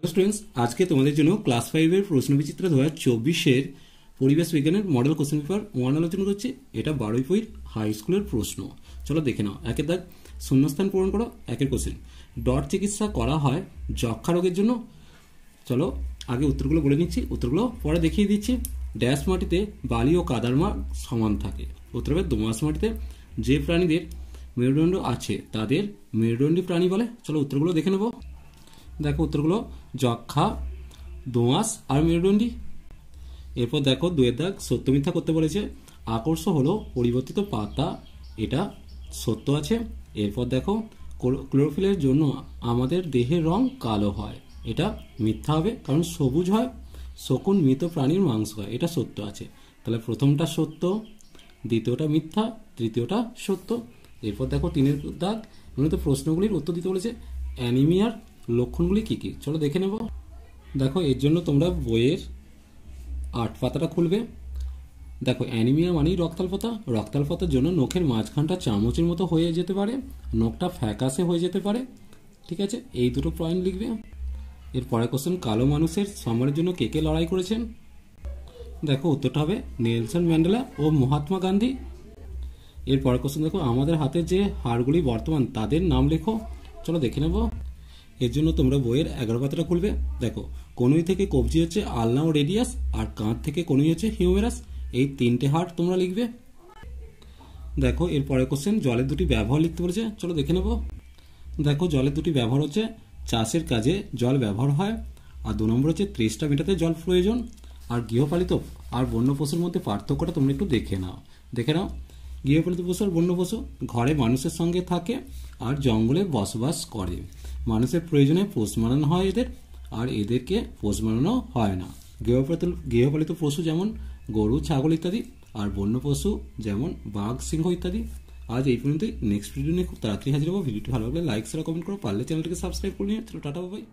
Students, আজকে তোমাদের জন্য ক্লাস 5 এর প্রশ্নবিচিত্র 2024 এর পরিবেশ বিজ্ঞানের মডেল কোশ্চেন পেপার 1 আলোচনা করছি। এটা 12 হাই স্কুলের প্রশ্ন। চলো দেখে নাও। একের দাগ শূন্যস্থান পূরণ করো। একের কোশ্চেন, ডট চিকিৎসা করা হয় যক্ষা রোগের জন্য। চলো আগে উত্তরগুলো বলে নিচ্ছি, উত্তরগুলো পরে দেখিয়ে দিচ্ছি। ড্যাশ মাটিতে বালি ও কাদার মান সমান থাকে। উত্তর হবে দোআঁশ মাটিতে। যে প্রাণীদের মেরুদণ্ড আছে তাদের মেরুদণ্ডী প্রাণী বলে। চলো উত্তরগুলো দেখে নেব। দেখো উত্তরগুলো যক্ষা, দোআঁশ আর মেরুদণ্ডী। এরপর দেখো দুয়ের দাগ সত্য মিথ্যা করতে বলেছে। আকর্ষ হলো পরিবর্তিত পাতা, এটা সত্য আছে। এরপর দেখো ক্লোরোফিলের জন্য আমাদের দেহের রং কালো হয়, এটা মিথ্যা হবে, কারণ সবুজ হয় শকুন মৃত প্রাণীর মাংস হয়, এটা সত্য আছে। তাহলে প্রথমটা সত্য, দ্বিতীয়টা মিথ্যা, তৃতীয়টা সত্য। এরপর দেখো তিনের দাগ মূলত প্রশ্নগুলির উত্তর দিতে বলেছে। অ্যানিমিয়ার লক্ষণগুলি কি কি, চলো দেখে নেব। দেখো এর জন্য তোমরা বইয়ের 8 পাতাটা খুলবে। দেখো অ্যানিমিয়া মানেই রক্তাল্পতা। রক্তাল্পতার জন্য নখের মাঝখানটা চামচের মতো হয়ে যেতে পারে, নখটা ফ্যাকাশে হয়ে যেতে পারে, ঠিক আছে। এই দুটো পয়েন্ট লিখবে। এরপরে কোশ্চেন, কালো মানুষের সম্মানের জন্য কে কে লড়াই করেছেন। দেখো উত্তরটা হবে নেলসন ম্যান্ডেলা ও মহাত্মা গান্ধী। এরপরে কোশ্চেন দেখো, আমাদের হাতে যে হাড়গুলি বর্তমান তাদের নাম লেখো। চলো দেখে নেব। এর জন্য তোমরা বইয়ের 11 পাতাটা খুলবে। দেখো কনুই থেকে কবজি হচ্ছে আলনা ও রেডিয়াস, আর কাঁধ থেকে কনুই হচ্ছে হিউমেরাস। এই তিনটে হাড় তোমরা লিখবে। দেখো এরপরে কোশ্চেন, জলের দুটি ব্যবহার লিখতে বলেছে। চলো দেখে নেব। দেখো জলের দুটি ব্যবহার হচ্ছে চাষের কাজে জল ব্যবহার হয়, আর 2 নম্বর হচ্ছে তৃষ্ণা মেটাতে জল প্রয়োজন। আর গৃহপালিত আর বন্য পশুর মধ্যে পার্থক্যটা তোমরা একটু দেখে নাও। গৃহপালিত পশু আর বন্য পশু ঘরে মানুষের সঙ্গে থাকে আর জঙ্গলে বসবাস করে। মানুষের প্রয়োজনে পোষ মানানো হয় এদের, আর এদেরকে পোষ মানানো হয় না। গৃহপালিত পশু যেমন গরু, ছাগল ইত্যাদি, আর বন্য পশু যেমন বাঘ, সিংহ ইত্যাদি। আজ এই পর্যন্তই। নেক্সট ভিডিও নিয়ে খুব তাড়াতাড়ি হাজির হবো। ভিডিওটি ভালো লাগলে লাইক, শেয়ার, কমেন্ট করো। পারলে চ্যানেলটিকে সাবস্ক্রাইব করে নিয়ে। চলো টাটা, বাই।